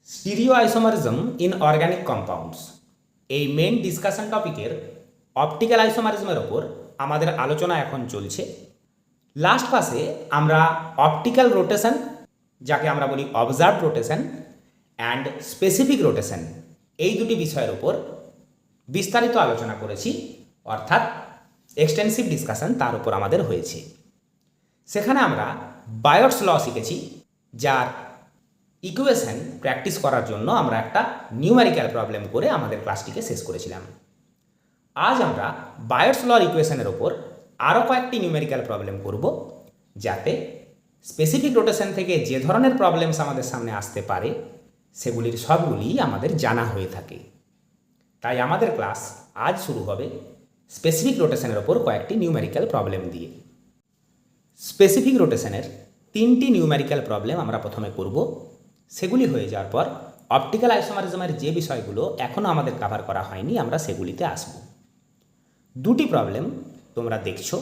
স্টিরিওআইসোমারিজম in organic compounds, এই main discussion টপিকের optical আইসোমারিজমের ওপর আমাদের আলোচনা এখন চলছে। লাস্ট ক্লাসে আমরা অপটিক্যাল রোটেশন, যাকে আমরা বলি observe rotation, and specific rotation, এই দুটি বিষয়ের ওপর বিস্তারিত আলোচনা করেছি, অর্থাৎ এক্সটেন্সিভ ডিসকাশন তার উপর আমাদের হয়েছে। সেখানে আমরা বায়টস ল শিখেছি, যার ইকুয়েশন প্র্যাকটিস করার জন্য আমরা একটা নিউমেরিক্যাল প্রবলেম করে আমাদের ক্লাসটিকে শেষ করেছিলাম। আজ আমরা বায়টস লর ইকুয়েশনের ওপর আরও কয়েকটি নিউমেরিক্যাল প্রবলেম করব, যাতে স্পেসিফিক রোটেশন থেকে যে ধরনের প্রবলেমস আমাদের সামনে আসতে পারে সেগুলির সবগুলি আমাদের জানা হয়ে থাকে। তাই আমাদের ক্লাস আজ শুরু হবে স্পেসিফিক রোটেশনের ওপর কয়েকটি নিউমেরিক্যাল প্রবলেম দিয়ে। স্পেসিফিক রোটেশনের তিনটি নিউমেরিক্যাল প্রবলেম আমরা প্রথমে করব। সেগুলি হয়ে যাওয়ার পর অপটিক্যাল আইসোমারিজমের যে বিষয়গুলো এখনও আমাদের কভার করা হয়নি আমরা সেগুলিতে আসব। দুটি প্রবলেম তোমরা দেখছো।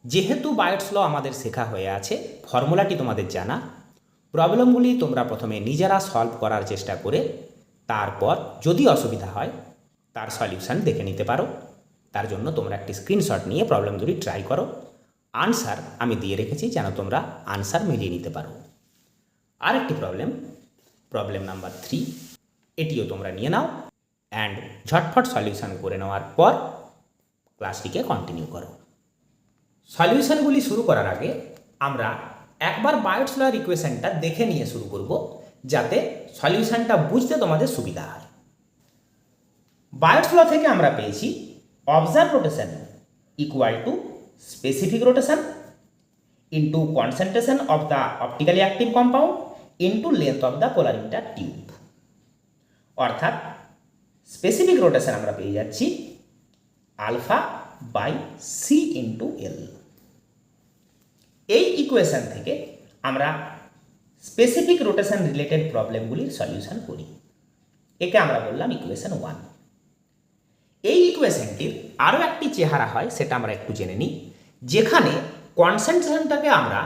যেহেতু বায়টস ল আমাদের শেখা হয়ে আছে, ফর্মুলাটি তোমাদের জানা, প্রবলেমগুলি তোমরা প্রথমে নিজেরা সলভ করার চেষ্টা করে তারপর যদি অসুবিধা হয় তার সলিউশন দেখে নিতে পারো। তার জন্য তোমরা একটি স্ক্রিনশট নিয়ে প্রবলেম দুটি ট্রাই করো। আনসার আমি দিয়ে রেখেছি যেন তোমরা আনসার মিলিয়ে নিতে পারো। আরেকটি প্রবলেম নাম্বার 3, এটিও তোমরা নিয়ে নাও অ্যান্ড ঝটফট সলিউশন করে নেওয়ার পর ক্লাসটিকে কন্টিনিউ করো। সলিউশনগুলি শুরু করার আগে আমরা একবার বায়টস লর ইকুয়েশনটা দেখে নিয়ে শুরু করব, যাতে সলিউশনটা বুঝতে তোমাদের সুবিধা হয়। বায়টস ল থেকে আমরা পেয়েছি observe rotation equal to specific rotation into concentration of the optically active compound into length of the polarimeter tube. অর্থাৎ স্পেসিফিক রোটেশন আমরা পেয়ে যাচ্ছি alpha by C into L. এই ইকুয়েশন থেকে আমরা স্পেসিফিক রোটেশন রিলেটেড প্রবলেমগুলির সলিউশন করি। একে আমরা বললাম ইকুয়েশন 1। এই ইকুয়েশনটির আরও একটি চেহারা হয়, সেটা আমরা একটু জেনে নিই, যেখানে কনসেন্ট্রেশনটাকে আমরা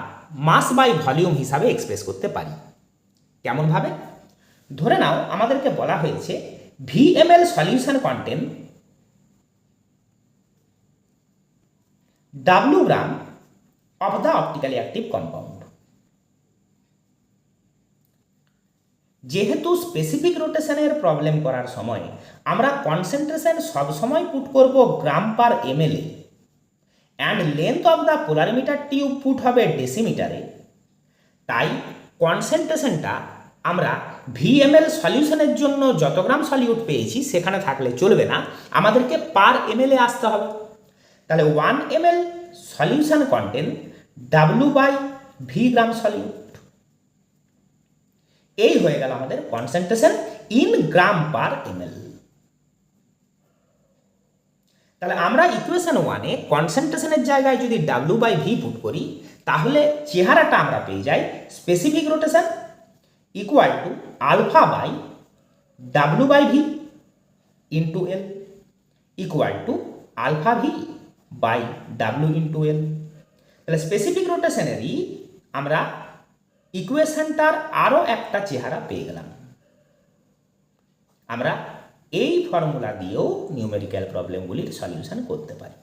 মাস বাই ভলিউম হিসাবে এক্সপ্রেস করতে পারি। কেমনভাবে? ধরে নাও আমাদেরকে বলা হয়েছে VML solution contain W gram of the optically active compound. যেহেতু স্পেসিফিক রোটেশনের প্রবলেম করার সময় আমরা কনসেন্ট্রেশন সবসময় পুট করব গ্রাম per ml A and length of the polarimeter tube put হবে ডেসিমিটারে, তাই কনসেন্ট্রেশনটা আমরা VML সলিউশনের জন্য যত গ্রাম সলিউট পেয়েছি সেখানে থাকলে চলবে না, আমাদেরকে পার ml এ আসতে হবে। তাহলে 1 ml solution contain W by V gram solute. এই হয়ে গেল আমাদের concentration in gram per ml। তাহলে আমরা ইকুয়েশন 1-এ কনসেন্ট্রেশনের জায়গায় যদি W বাই V পুট করি, তাহলে চেহারাটা আমরা পেয়ে যাই specific rotation equal to alpha by W by V into L equal to alpha V by W into L। তাহলে স্পেসিফিক রোটেশনেরই আমরা ইকুয়েশনটার আরও একটা চেহারা পেয়ে গেলাম। আমরা এই ফর্মুলা দিয়েও নিউমেরিক্যাল প্রবলেমগুলির সলিউশন করতে পারি।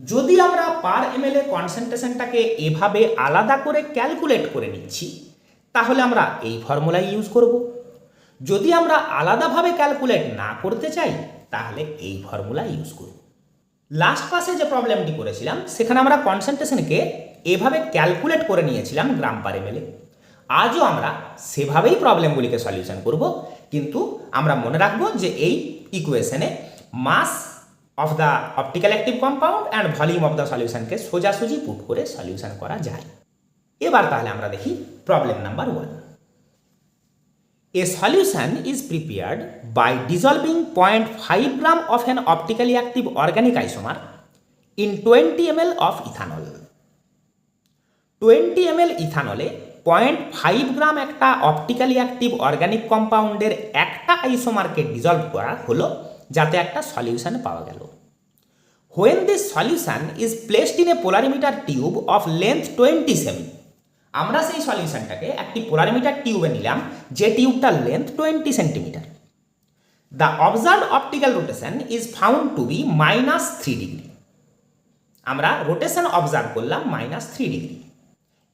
যদি আমরা পার ml এ কনসেন্ট্রেশনটাকে এভাবে আলাদা করে ক্যালকুলেট করে নিচ্ছি, তাহলে আমরা এই ফর্মুলা ইউজ করব। যদি আমরা আলাদাভাবে ক্যালকুলেট না করতে চাই, তাহলে এই ফর্মুলা ইউজ করব। লাস্ট ক্লাসে যে প্রবলেমটি করেছিলাম সেখানে আমরা কনসেন্ট্রেশনকে এভাবে ক্যালকুলেট করে নিয়েছিলাম গ্রাম পার ml এ। আজও আমরা সেভাবেই প্রবলেমগুলিকে সলিউশন করব, কিন্তু আমরা মনে রাখবো যে এই ইকুয়েশনে mass of the optical active compound and volume of the সলিউশনকে সোজাসুজি পুট করে সলিউশন করা যায়। এবার তাহলে আমরা দেখি problem number 1। A solution is prepared by dissolving 0.5 gram of an optically active organic isomer in 20 ml of ethanol. 20 ml ইথানলে 0.5 গ্রাম একটা অপটিক্যালি অ্যাক্টিভ অর্গানিক কম্পাউন্ডের একটা আইসোমারকে ডিজলভ করা হলো, যাতে একটা সলিউশন পাওয়া গেল। When this solution is placed in a polarimeter tube of length 20 semi, আমরা সেই সলিউশনটাকে একটি পোলারিমিটার টিউবে নিলাম, যে টিউবটার length 20 centimetre. The observed optical rotation is found to be -3 degree. আমরা রোটেশন অবজার্ভ করলাম -3 degree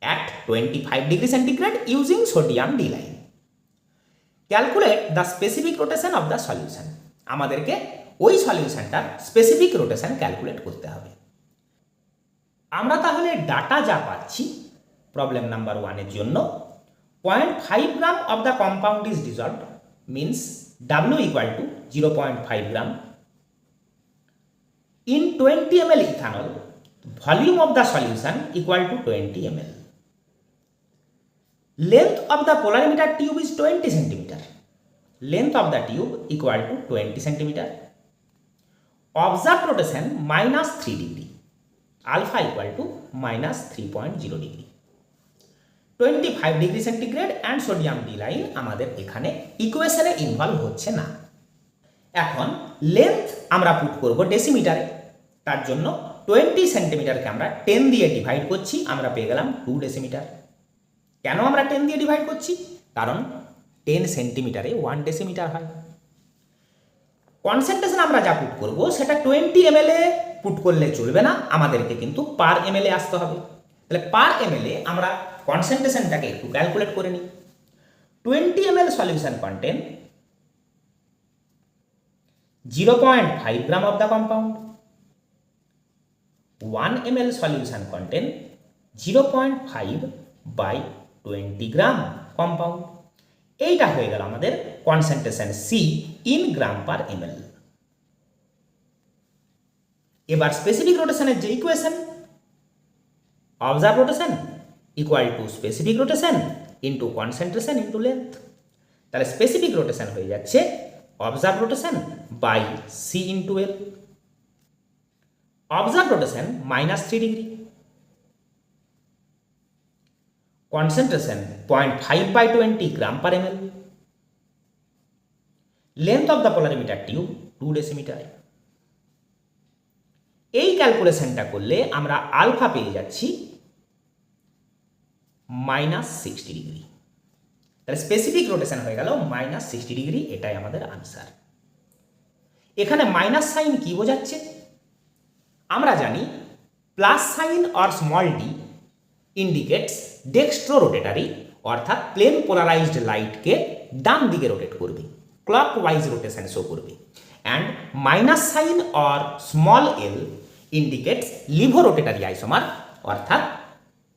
at 25 degree centigrade using sodium D line. Calculate the specific rotation of the solution. আমাদেরকে ওই সলিউশনটার স্পেসিফিক রোটেশন ক্যালকুলেট করতে হবে। আমরা তাহলে ডাটা যা পাচ্ছি প্রবলেম নাম্বার 1 এর জন্য, 0.5 gram of the compound is dissolved, means W equal to 0.5 gram. In 20 ml ethanol, volume of the solution equal to 20 ml. Length of the polarimeter tube is 20 centimeter. Length of the tube equal to 20 centimeter. Observed rotation -3 degree. Alpha equal to -3.0 degree. 25 degree centigrade and sodium D line আমাদের এখানে ইকুয়েশনে involve হচ্ছে না। এখন length আমরা put করব ডেসিমিটারে। তার জন্য 20 সেন্টিমিটারকে আমরা 10 দিয়ে ডিভাইড করছি, আমরা পেয়ে গেলাম 2 ডেসিমিটার। কেন আমরা 10 দিয়ে ডিভাইড করছি? কারণ 10 সেন্টিমিটারে 1 ডেসিমিটার হয়। কনসেন্ট্রেশন আমরা যা পুট করব সেটা 20 ml এ পুট করলে চলবে না, আমাদেরকে কিন্তু পার ml এ আসতে হবে। তাহলে পার ml এ আমরা কনসেন্ট্রেশনটাকে একটু ক্যালকুলেট করে নিই। 20 ml solution contain 0.5 gram of the compound. 1 ml solution contain 0.5 by 20 gram compound. এইটা হয়ে গেল আমাদের concentration C in gram per ml। এবার স্পেসিফিক রোটেশনের যে equation, observe rotation equal to specific rotation into concentration into length. তাহলে specific rotation হয়ে যাচ্ছে observe rotation by C into L। Observe rotation -3 degree, concentration 0.5 by 20 gram per ml, length of the polarimeter tube 2 decimetre. এই ক্যালকুলেশনটা করলে আমরা alpha পেয়ে যাচ্ছি -60 degree. তাহলে specific rotation হয়ে গেল -60 ডিগ্রি, এটাই আমাদের আনসার। এখানে মাইনাস সাইন কি বোঝাচ্ছে? আমরা জানি plus sign or small D indicates dextro rotatory, অর্থাৎ প্লেন পোলারাইজড লাইটকে ডান দিকে রোটেট করবে, ক্লক ওয়াইজ রোটেশন শো করবে। And minus sign or small L indicates laevo rotatory isomer, অর্থাৎ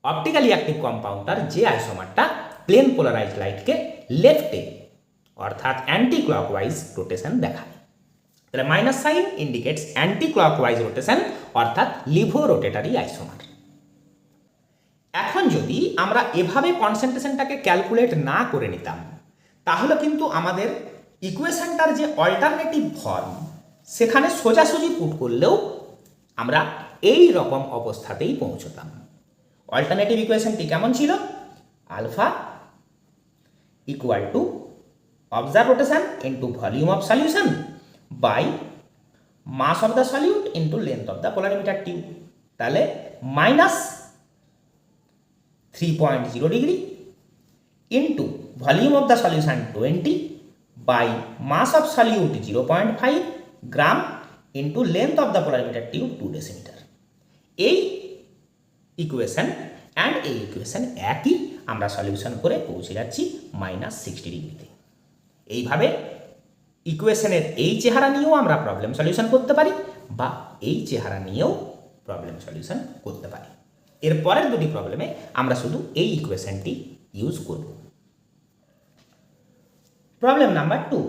অপটিক্যালি অ্যাক্টিভ কম্পাউন্ডার যে আইসোমারটা প্লেন পোলারাইজড লাইটকে লেফটে অর্থাৎ অ্যান্টি ক্লকওয়াইজ রোটেশন দেখায়। তাহলে minus sine indicates anti clockwise rotation অর্থাৎ লিভো রোটেটারি আইসোমার। এখন যদি আমরা এভাবে কনসেন্ট্রেশনটাকে ক্যালকুলেট না করে নিতাম, তাহলে কিন্তু আমাদের ইকুয়েশনটার যে অল্টারনেটিভ ফর্ম সেখানে সোজাসুজি পুট করলেও আমরা এই রকম অবস্থাতেই পৌঁছতাম। অল্টারনেটিভ ইকুয়েশনটি কেমন ছিল? Alpha equal to observe rotation into volume of solution by mass of the solute into length of the polarimeter tube. তাহলে -3.0 degree into volume of the solution 20 by mass of solute 0.5 gram into length of the polarimeter tube 2 decimetre. এই equation and এই equation একই, আমরা solution করে পৌঁছে যাচ্ছি -60 ডিগ্রিতে। এইভাবে ইকুয়েশনের এই চেহারা নিয়েও আমরা প্রবলেম সলিউশন করতে পারি, বা এই চেহারা নিয়েও প্রবলেম সলিউশন করতে পারি। এর পরের দুটি প্রবলেমে আমরা শুধু এই ইকুয়েশনটি ইউজ করব। Problem number 2,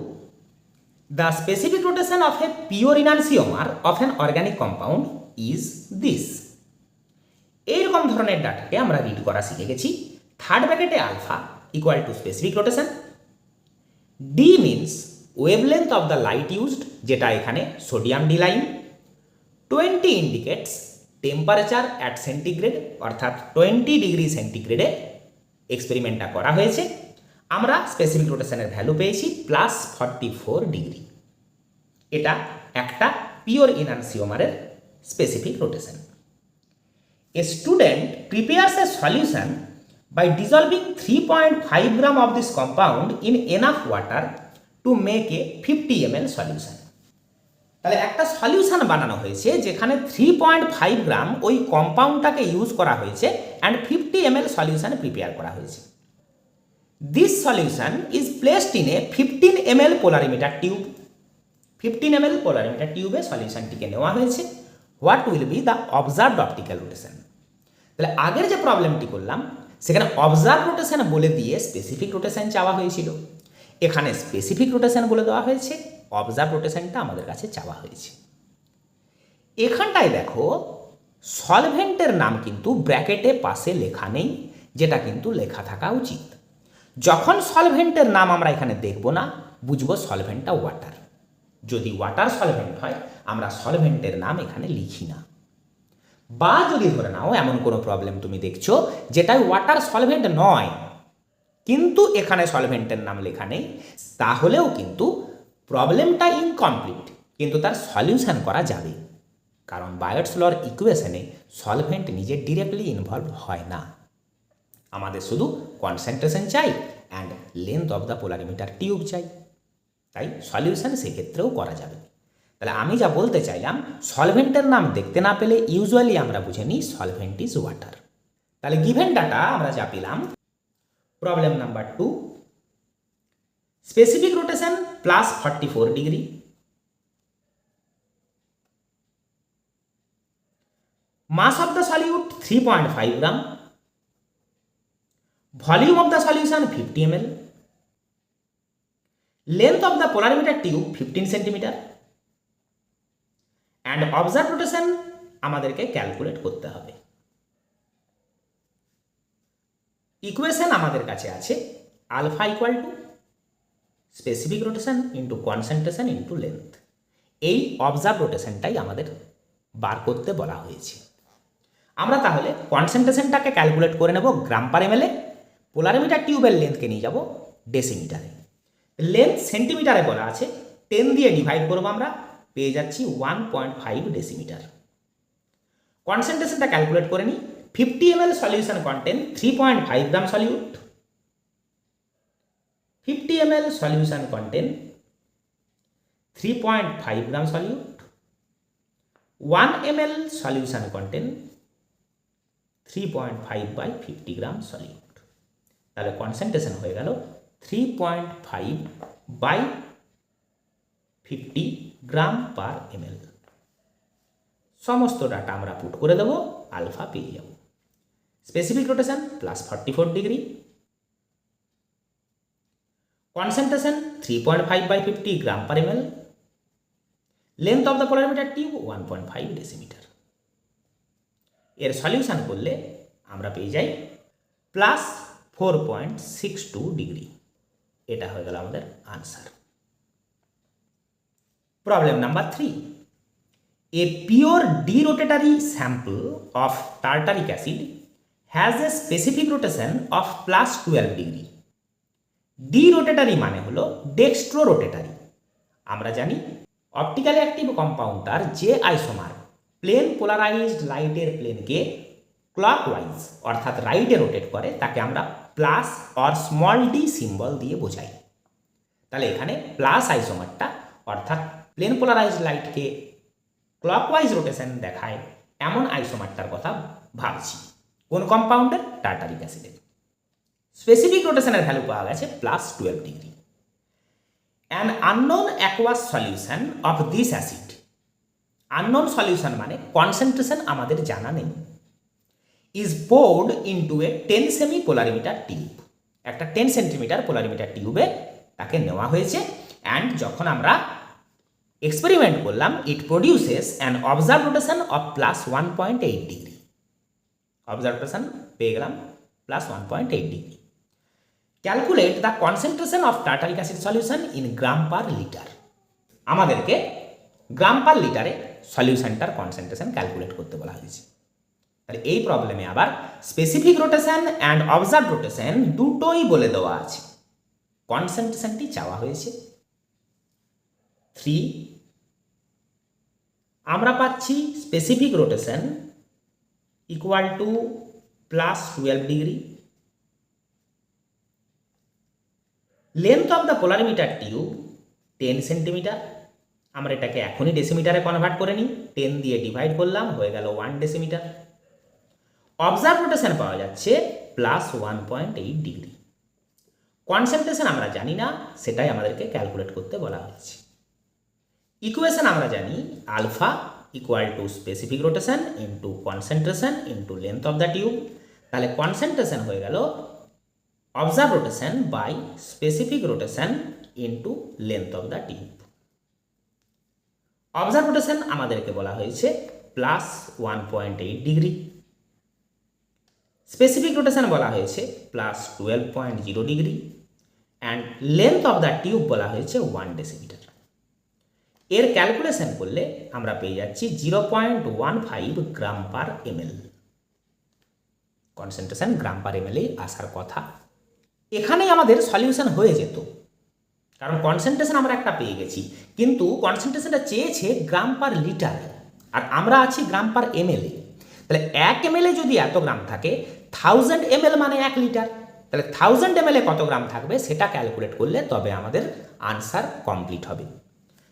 the specific rotation of a pure ইনানসিওমার of an organic compound is this. এইরকম ধরনের ডাটাকে আমরা রিড করা শিখে গেছি। থার্ড ব্র্যাকেটে alpha equal to specific rotation, D means wavelength of the light used, যেটা এখানে sodium D line, 20 indicates temperature at centigrade, অর্থাৎ 20 ডিগ্রি সেন্টিগ্রেডে এক্সপেরিমেন্টটা করা হয়েছে। আমরা স্পেসিফিক রোটেশনের ভ্যালু পেয়েছি +44 ডিগ্রি। এটা একটা পিওর ইনানসিওমারের specific rotation. A student prepares a solution by dissolving 3.5 gram of this compound in enough water to make a 50 ml solution. তাহলে একটা সলিউশন বানানো হয়েছে যেখানে 3.5 গ্রাম ওই কম্পাউন্ডটাকে ইউজ করা হয়েছে অ্যান্ড 50 ml সলিউশন প্রিপেয়ার করা হয়েছে। This solution is placed in a 15 ml polarimeter tube. 15 ml polarimeter টিউবে সলিউশনটিকে নেওয়া হয়েছে। What will be the observed optical rotation. তাহলে আগের যে প্রবলেমটি করলাম সেখানে অবজার্ভ রোটেশন বলে দিয়ে স্পেসিফিক রোটেশন চাওয়া হয়েছিল, এখানে স্পেসিফিক রোটেশন বলে দেওয়া হয়েছে, অবজার্ভ রোটেশনটা আমাদের কাছে চাওয়া হয়েছে। এখানটায় দেখো সলভেন্টের নাম কিন্তু ব্র্যাকেটে পাশে লেখা নেই, যেটা কিন্তু লেখা থাকা উচিত। যখন সলভেন্টের নাম আমরা এখানে দেখব না, বুঝবো সলভেন্টটা ওয়াটার। যদি ওয়াটার সলভেন্ট হয় আমরা সলভেন্টের নাম এখানে লিখি না। বা যদি ধরে নাও এমন কোনো প্রবলেম তুমি দেখছো যেটাই ওয়াটার সলভেন্ট নয় কিন্তু এখানে সলভেন্টের নাম লেখা নেই, তাহলেও কিন্তু প্রবলেমটা ইনকমপ্লিট, কিন্তু তার সলিউশন করা যাবে। কারণ বায়টস লর ইকুয়েশনে সলভেন্ট নিজে ডিরেক্টলি ইনভলভ হয় না, আমাদের শুধু কনসেন্ট্রেশন চাই and length of the polarimeter tube চাই, তাই সলিউশন সেক্ষেত্রেও করা যাবে। তাহলে আমি যা বলতে চাইলাম, সলভেন্টের নাম দেখতে না পেলে ইউজুয়ালি আমরা বুঝে নিই সলভেন্ট ইজ ওয়াটার। তাহলে গিভেন ডাটা আমরা যা পেলাম, problem number 2, specific rotation plus 44 degree, mass of the solute 3.5 gram, volume of the solution 50 ml, length of the polarimeter tube 15 centimetre and observe rotation আমাদেরকে calculate করতে হবে। Equation আমাদের কাছে আছে alpha equal to specific rotation into concentration into length. এই observe রোটেশনটাই আমাদের বার করতে বলা হয়েছে। আমরা তাহলে কনসেন্ট্রেশনটাকে ক্যালকুলেট করে নেব গ্রাম পার এমএল এ, পোলারিমিটার টিউবের লেন্থকে নিয়ে যাব ডেসিমিটারে। লেন্থ সেন্টিমিটারে বলা আছে, 10 দিয়ে ডিভাইড করবো আমরা, পেয়ে যাচ্ছি 1.5 ডেসিমিটার। কনসেন্ট্রেশনটা ক্যালকুলেট করে নিই। 50 ml solution contain 3.5 gram solute, 50 ml solution contain 3.5 gram solute, 1 ml solution contain 3.5 by 50 gram solute. তাহলে কনসেন্ট্রেশন হয়ে গেল 3.5 বাই 50 গ্রাম পার এমএল। সমস্ত ডাটা আমরা পুট করে দেবো, আলফা পেয়ে যাব। Specific rotation plus 44 degree, concentration 3.5 by 50 gram per ml, length of the polarimeter tube 1.5 decimetre. এর সলিউশন করলে আমরা পেয়ে যাই প্লাস 4.62 ডিগ্রি। এটা হয়ে গেল আমাদের answer. Problem number 3, a pure derotatory sample of tartaric acid has a specific rotation of plus 12 degree. Derotatory মানে হলো ডেক্সট্রোরোটেটারি। আমরা জানি অপটিক্যালি অ্যাক্টিভ কম্পাউন্ডটার যে আইসোমার প্লেন পোলারাইজড লাইটের প্লেনকে ক্লকওয়াইজ অর্থাৎ রাইটে রোটেট করে তাকে আমরা plus or small D symbol দিয়ে বোঝাই। তাহলে এখানে প্লাস আইসোমারটা অর্থাৎ প্লেন পোলারাইজড লাইটকে ক্লকওয়াইজ রোটেশন দেখায় এমন আইসোমারটার কথা ভাবছি। কোন কম্পাউন্ডের? টার্টারিক অ্যাসিডের। স্পেসিফিক রোটেশনের ভ্যালু পাওয়া গেছে plus 12 degree. An unknown aqueous solution of this acid, unknown solution মানে কনসেন্ট্রেশন আমাদের জানা নেই, is poured into a 10 semi polarimeter tube. একটা 10 সেন্টিমিটার পোলারিমিটার টিউবে তাকে নেওয়া হয়েছে অ্যান্ড যখন আমরা এক্সপেরিমেন্ট করলাম it produces an observe rotation of plus 1.8 degree. Observe rotation পেয়ে গেলাম plus 1.8 degree. Calculate the concentration of tartaric acid solution in gram per litre. আমাদেরকে গ্রাম পার লিটারে সলিউশনটার কনসেন্ট্রেশন ক্যালকুলেট করতে বলা হয়েছে। তাহলে এই প্রবলেমে আবার specific rotation and observe rotation দুটোই বলে দেওয়া আছে। কনসেন্ট্রেশনটি চাওয়া হয়েছে 3, আমরা পাচ্ছি specific rotation equal two plus 12 degree length of the polarimeter tube 10 centimetre. আমরা এটাকে এখনই ডেসিমিটারে কনভার্ট করে নিই। 10 দিয়ে ডিভাইড করলাম, হয়ে গেল 1 ডেসিমিটার। অবজার্ভ রোটেশন পাওয়া যাচ্ছে +1.8 ডিগ্রি। কনসেন্ট্রেশন আমরা জানি না, সেটাই আমাদেরকে ক্যালকুলেট করতে বলা হয়েছে। ইকুয়েশন আমরা জানি alpha equal to specific rotation into concentration into length of the tube. তাহলে কনসেন্ট্রেশন হয়ে গেল observe rotation by specific rotation into length of the tube. Observe rotation আমাদেরকে বলা হয়েছে +1.8 ডিগ্রি, স্পেসিফিক রোটেশন বলা হয়েছে +12.0 degree, and length of the tube বলা হয়েছে 1 ডেসিমিটার। এর ক্যালকুলেশন করলে আমরা পেয়ে যাচ্ছি 0.15 গ্রাম পার ml। কনসেন্ট্রেশন গ্রাম পার ml আসার কথা। এখানেই আমাদের সলিউশন হয়ে যেত, কারণ কনসেন্ট্রেশন আমরা একটা পেয়ে গেছি, কিন্তু কনসেন্ট্রেশনটা চেয়েছে গ্রাম পার লিটার, আর আমরা আছি গ্রাম পার ml। তাহলে 1 ml যদি এত গ্রাম থাকে, 1000 ml মানে 1 লিটার। তাহলে 1000 ml কত গ্রাম থাকবে সেটা ক্যালকুলেট করলে তবে আমাদের আনসার কমপ্লিট হবে।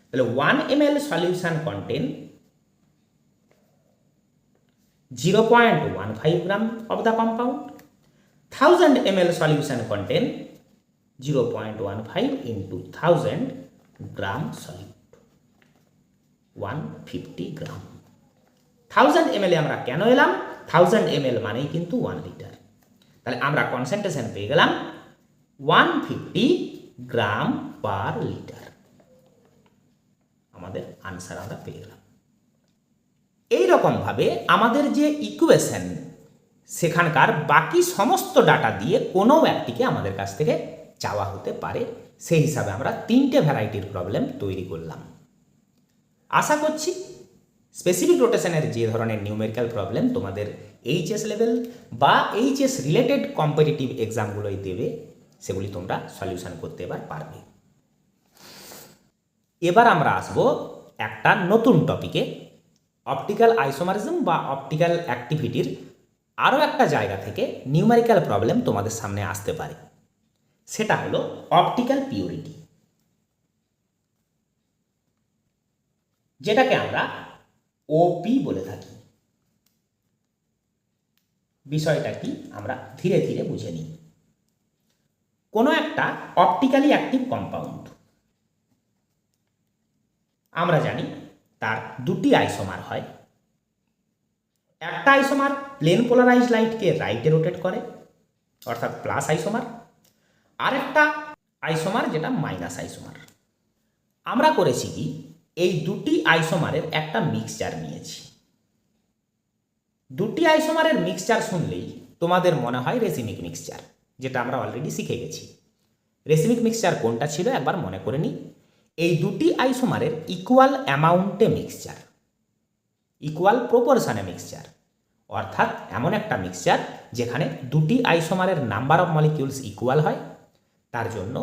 তাহলে 1 ml solution contain 0.15 gram of the compound. 1000 ml solution contain 0.15 into 1000 gram solid, 150 gram. 1000 ml আমরা কেন এলাম? 1000 ml মানেই কিন্তু 1 লিটার। তাহলে আমরা কনসেন্ট্রেশন পেয়ে গেলাম 150 গ্রাম পার লিটার। আমাদের আনসার আমরা পেয়ে গেলাম। এইরকমভাবে আমাদের যে ইকুয়েশন, সেখানকার বাকি সমস্ত ডাটা দিয়ে কোনো একটিকে আমাদের কাছ থেকে চাওয়া হতে পারে। সেই হিসাবে আমরা 3টে ভ্যারাইটির প্রবলেম তৈরি করলাম। আশা করছি স্পেসিফিক রোটেশনের যে ধরনের নিউমেরিক্যাল প্রবলেম তোমাদের এইচএস লেভেল বা এইচএস রিলেটেড কম্পিটিটিভ এক্সামগুলোই দেবে, সেগুলি তোমরা সলিউশন করতে এবার পারবে। এবার আমরা আসব একটা নতুন টপিকে, অপটিক্যাল আইসোমারিজম বা অপটিক্যাল অ্যাক্টিভিটির আরও একটা জায়গা থেকে নিউমেরিক্যাল প্রবলেম তোমাদের সামনে আসতে পারে। সেটা হলো অপটিক্যাল পিউরিটি, যেটাকে আমরা ওপি বলে থাকি। বিষয়টা কি আমরা ধীরে ধীরে বুঝে নিই। কোনো একটা অপটিক্যালি অ্যাক্টিভ কম্পাউন্ড, আমরা জানি তার দুটি আইসোমার হয়। একটা আইসোমার প্লেন পোলারাইজ লাইটকে রাইটে রোটেট করে, অর্থাৎ প্লাস আইসোমার, আরেকটা আইসোমার যেটা মাইনাস আইসোমার। আমরা করেছি কি, এই দুটি আইসোমারের একটা মিক্সচার নিয়েছি। দুটি আইসোমারের মিক্সচার শুনলেই তোমাদের মনে হয় রেসিমিক মিক্সচার, যেটা আমরা অলরেডি শিখে গেছি। রেসিমিক মিক্সচার কোনটা ছিল একবার মনে করে নিই। এই দুটি আইসোমারের ইকুয়াল অ্যামাউন্টে মিক্সচার, ইকুয়াল প্রপোর্শনে মিক্সচার, অর্থাৎ এমন একটা মিক্সচার যেখানে দুটি আইসোমারের নাম্বার অফ মলিকিউলস ইকুয়াল হয়। তার জন্য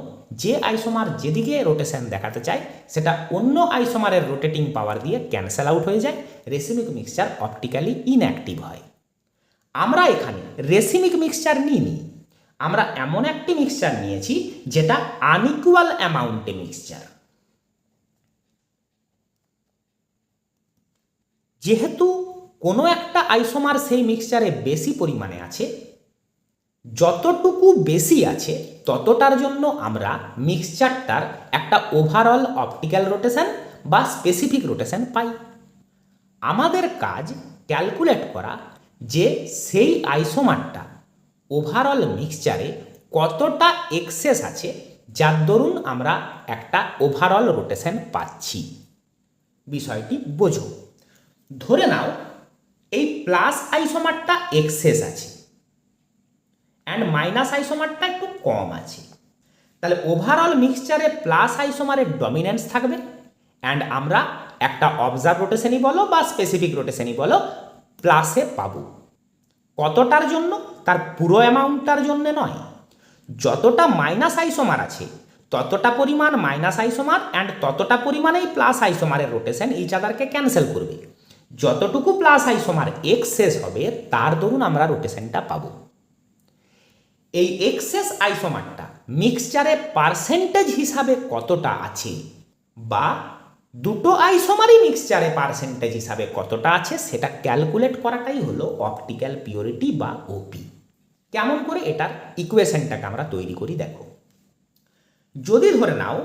যে আইসোমার যেদিকে রোটেশন দেখাতে চায় সেটা অন্য আইসোমারের রোটেটিং পাওয়ার দিয়ে ক্যান্সেল আউট হয়ে যায়। রেসিমিক মিক্সচার অপটিক্যালি ইনঅ্যাক্টিভ হয়। আমরা এখানে রেসিমিক মিক্সচার নিইনি, আমরা এমন একটি মিক্সচার নিয়েছি যেটা আনইকুয়াল অ্যামাউন্টে মিক্সচার। যেহেতু কোনো একটা আইসোমার সেই মিক্সচারে বেশি পরিমাণে আছে, যতটুকু বেশি আছে ততটার জন্য আমরা মিক্সচারটার একটা ওভারঅল অপটিক্যাল রোটেশন বা স্পেসিফিক রোটেশন পাই। আমাদের কাজ ক্যালকুলেট করা যে সেই আইসোমারটা ওভারঅল মিক্সচারে কতটা এক্সেস আছে, যার দরুন আমরা একটা ওভারঅল রোটেশন পাচ্ছি। বিষয়টি বোঝো। ধরে নাও এই প্লাস আইসোমারটা এক্সেস আছে অ্যান্ড মাইনাস আইসোমারটা একটু কম আছে। তাহলে ওভারঅল মিক্সচারে প্লাস আইসোমারের ডমিনেন্স থাকবে অ্যান্ড আমরা একটা অবজার্ভ রোটেশনই বলো বা স্পেসিফিক রোটেশনই বলো প্লাসে পাবো। কতটার জন্য? তার পুরো অ্যামাউন্টটার জন্য নয়। যতটা মাইনাস আইসোমার আছে ততটা পরিমাণ মাইনাস আইসোমার অ্যান্ড ততটা পরিমাণেই প্লাস আইসোমারের রোটেশন ইচ আদারকে ক্যান্সেল করবে। যতটুকু প্লাস আইসোমার এক্সেস হবে তার দরুন আমরা রোটেশনটা পাবো। এই এক্সেস আইসোমারটা মিক্সচারে পার্সেন্টেজ হিসাবে কতটা আছে বা দুটো আইসোমারই মিক্সচারে পার্সেন্টেজ হিসাবে কতটা আছে সেটা ক্যালকুলেট করাটাই হলো অপটিক্যাল পিওরিটি বা ওপি। কেমন করে এটার ইকুয়েশনটাকে আমরা তৈরি করি দেখো। যদি ধরে নাও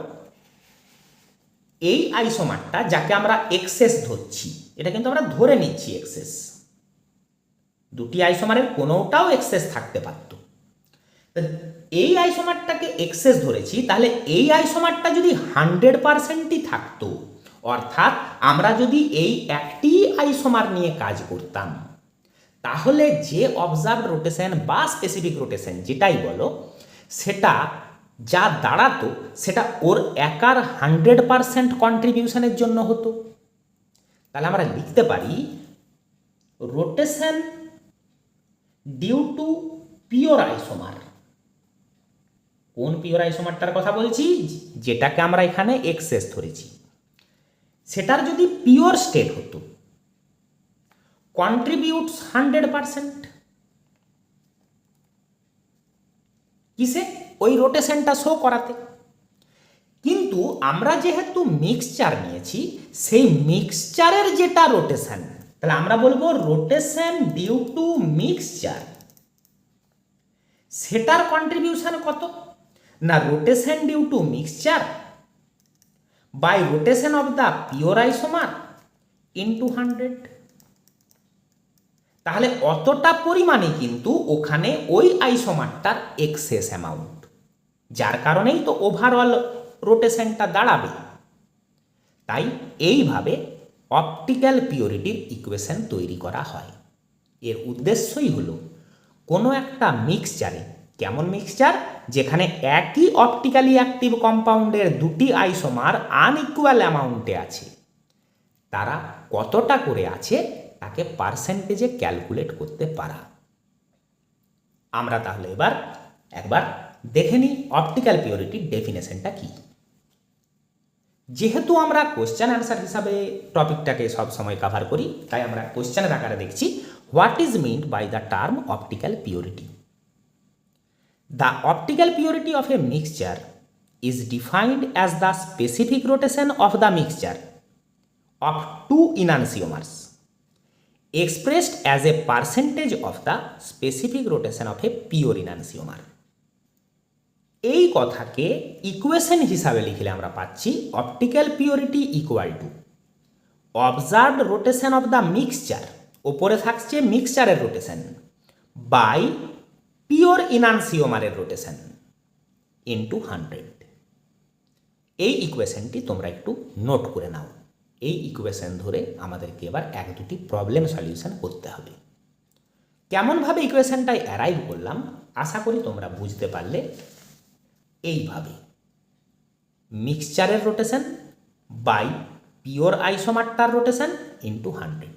এই আইসোমারটা যাকে আমরা এক্সেস ধরছি, এটা কিন্তু আমরা ধরে নিচ্ছি এক্সেস, দুটি আইসোমারের কোনোটাও এক্সেস থাকতে পারত। এই আইসোমারটাকে এক্সেস ধরেছি, তাহলে এই আইসোমারটা যদি 100%ই থাকতো, অর্থাৎ আমরা যদি এই একটি আইসোমার নিয়ে কাজ করতাম, তাহলে যে অবজার্ভড রোটেশন বা স্পেসিফিক রোটেশন যেটাই বলো, সেটা যা দাঁড়াতো সেটা ওর একার 100% কন্ট্রিবিউশনের জন্য হতো। তাহলে আমরা লিখতে পারি rotation due to pure isomer. কোন পিওর আইসোমারটার কথা বলছি? যেটাকে আমরা এখানে এক্সেস ধরেছি, সেটার যদি পিওর স্টেট হতো কন্ট্রিবিউটস 100%। কিসে? ওই রোটেশনটা শো করাতে। কিন্তু আমরা যেহেতু মিক্সচার নিয়েছি, সেই মিক্সচারের যেটা রোটেশন, তাহলে আমরা বলবো রোটেশন ডিউ টু মিক্সচার, সেটার কন্ট্রিবিউশন কত না rotation due to mixture by rotation of the pure isomer into 100। তাহলে অতটা পরিমাণে কিন্তু ওখানে ওই আইসোমারটার এক্সেস অ্যামাউন্ট, যার কারণেই তো ওভারঅল রোটেশনটা দাঁড়াবে। তাই এইভাবে অপটিক্যাল পিওরিটির ইকুয়েশন তৈরি করা হয়। এর উদ্দেশ্যই হলো কোনো একটা মিক্সচারে, কেমন মিক্সচার, যেখানে একই অপটিক্যালি অ্যাক্টিভ কম্পাউন্ডের দুটি আইসোমার আনইকুয়াল অ্যামাউন্টে আছে, তারা কতটা করে আছে তাকে পার্সেন্টেজে ক্যালকুলেট করতে পারা। আমরা তাহলে এবার একবার দেখে নিই অপটিক্যাল পিওরিটির ডেফিনেশনটা কি। যেহেতু আমরা কোশ্চেন অ্যান্সার হিসাবে টপিকটাকে সবসময় কভার করি, তাই আমরা কোশ্চেনের আকারে দেখছি what is meant by the term optical purity. The optical purity of a mixture is defined as the specific rotation of the mixture of two enantiomers expressed as a percentage of the specific rotation of a pure enantiomer। এই কথাকে equation হিসাবে লিখলে আমরা পাচ্ছি optical purity equal to observed rotation of the mixture, ওপরে থাকছে মিক্সচারের rotation, by pure ইনানসিওমারের রোটেশন ইন্টু 100। এই ইকুয়েশনটি তোমরা একটু নোট করে নাও। এই ইকুয়েশন ধরে আমাদেরকে এবার এক দুটি প্রবলেম সলিউশন করতে হবে। কেমনভাবে ইকুয়েশনটাই অ্যারাইভ করলাম আশা করি তোমরা বুঝতে পারলে। এইভাবে মিক্সচারের রোটেশন বাই পিওর আইসোমারটার রোটেশন ইন্টু 100।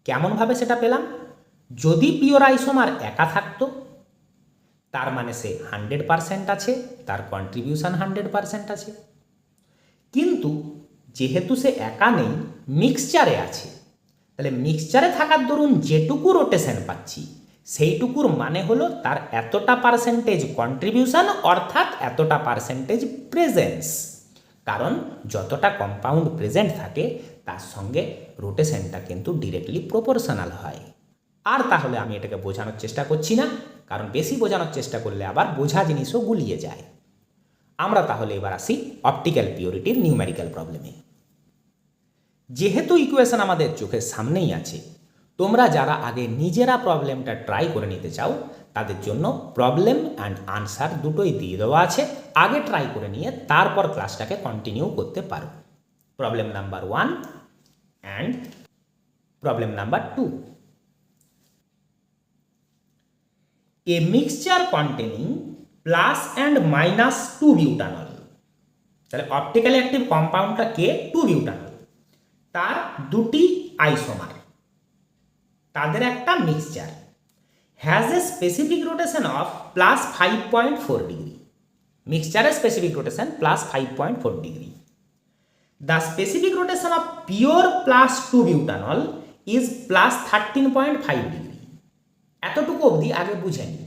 কেমনভাবে সেটা পেলাম? যদি পিওর আইসোমার একা থাকতো, তার মানে সে 100% আছে, তার কন্ট্রিবিউশন 100% আছে। কিন্তু যেহেতু সে একা নেই, মিক্সচারে আছে, তাহলে মিক্সচারে থাকার দরুন যেটুকু রোটেশন পাচ্ছি সেইটুকুর মানে হলো তার এতটা পার্সেন্টেজ কন্ট্রিবিউশন, অর্থাৎ এতটা পার্সেন্টেজ প্রেজেন্স। কারণ যতটা কম্পাউন্ড প্রেজেন্ট থাকে তার সঙ্গে রোটেশনটা কিন্তু ডিরেক্টলি প্রপোর্শনাল হয়। আর তাহলে আমি এটাকে বোঝানোর চেষ্টা করছি না, কারণ বেশি বোঝানোর চেষ্টা করলে আবার বোঝা জিনিসও গুলিয়ে যায়। আমরা তাহলে এবার আসি অপটিক্যাল পিওরিটির নিউমেরিক্যাল প্রবলেমে। যেহেতু ইকুয়েশন আমাদের চোখের সামনেই আছে, তোমরা যারা আগে নিজেরা প্রবলেমটা ট্রাই করে নিতে চাও তাদের জন্য প্রবলেম অ্যান্ড আনসার দুটোই দিয়ে দেওয়া আছে। আগে ট্রাই করে নিয়ে তারপর ক্লাসটাকে কন্টিনিউ করতে পারো। Problem number 1 and problem number 2। A mixture containing plus and minus 2 butanol, তাহলে অপটিক্যালি অ্যাক্টিভ কম্পাউন্ডটা কে? 2 বিউটানল, তার দুটি আইসোমার, তাদের একটা mixture, has a specific rotation of plus 5.4 degree. মিক্সচারের specific rotation plus 5.4 degree. The specific rotation of pure plus 2 butanol is plus 13.5 degree. এতটুকু অবধি আগে বুঝে নিই।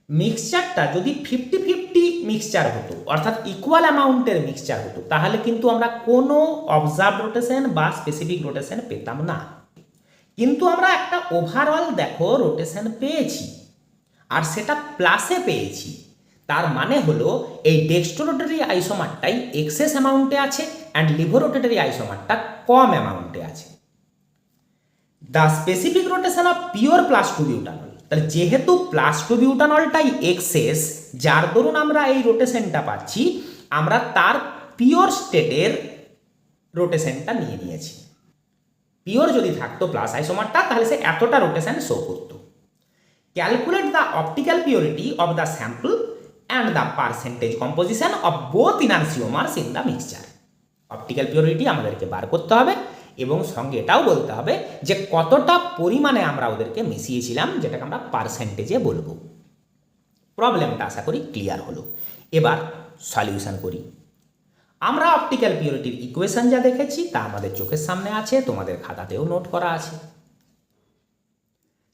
মিক্সচারটা যদি 50-50 মিক্সচার হতো, অর্থাৎ ইকুয়াল অ্যামাউন্টের মিক্সচার হতো, তাহলে কিন্তু আমরা কোনো অবজার্ভ রোটেশন বা স্পেসিফিক রোটেশন পেতাম না। কিন্তু আমরা একটা ওভারঅল দেখো রোটেশন পেয়েছি, আর সেটা প্লাসে পেয়েছি। তার মানে হলো এই ডেক্সট্রোরোটারি আইসোমারটাই এক্সেস অ্যামাউন্টে আছে অ্যান্ড লিভোরোটেটারি আইসোমারটা কম অ্যামাউন্টে আছে। The specific rotation of pure plus two butanol, তাহলে যেহেতু প্লাস টু বিউটানলটাই এক্সেস, যার দরুন আমরা এই রোটেশনটা পাচ্ছি, আমরা তার পিওর স্টেটের রোটেশনটা নিয়ে নিয়েছি। পিওর যদি থাকতো প্লাস আইসোমারটা, তাহলে সে এতটা রোটেশন শো করতো। Calculate the optical purity of the sample and the percentage composition of both enantiomers in the mixture. Optical purity আমাদেরকে বার করতে হবে এবং সঙ্গে এটাও বলতে হবে যে কতটা পরিমাণে আমরা ওদেরকে মিশিয়েছিলাম, যেটাকে আমরা পার্সেন্টেজে বলবো। প্রবলেমটা আশা করি ক্লিয়ার হলো। এবার সলিউশন করি। আমরা অপটিক্যাল পিওরিটির ইকুয়েশন যা দেখেছি তা আমাদের চোখের সামনে আছে, তোমাদের খাতাতেও নোট করা আছে।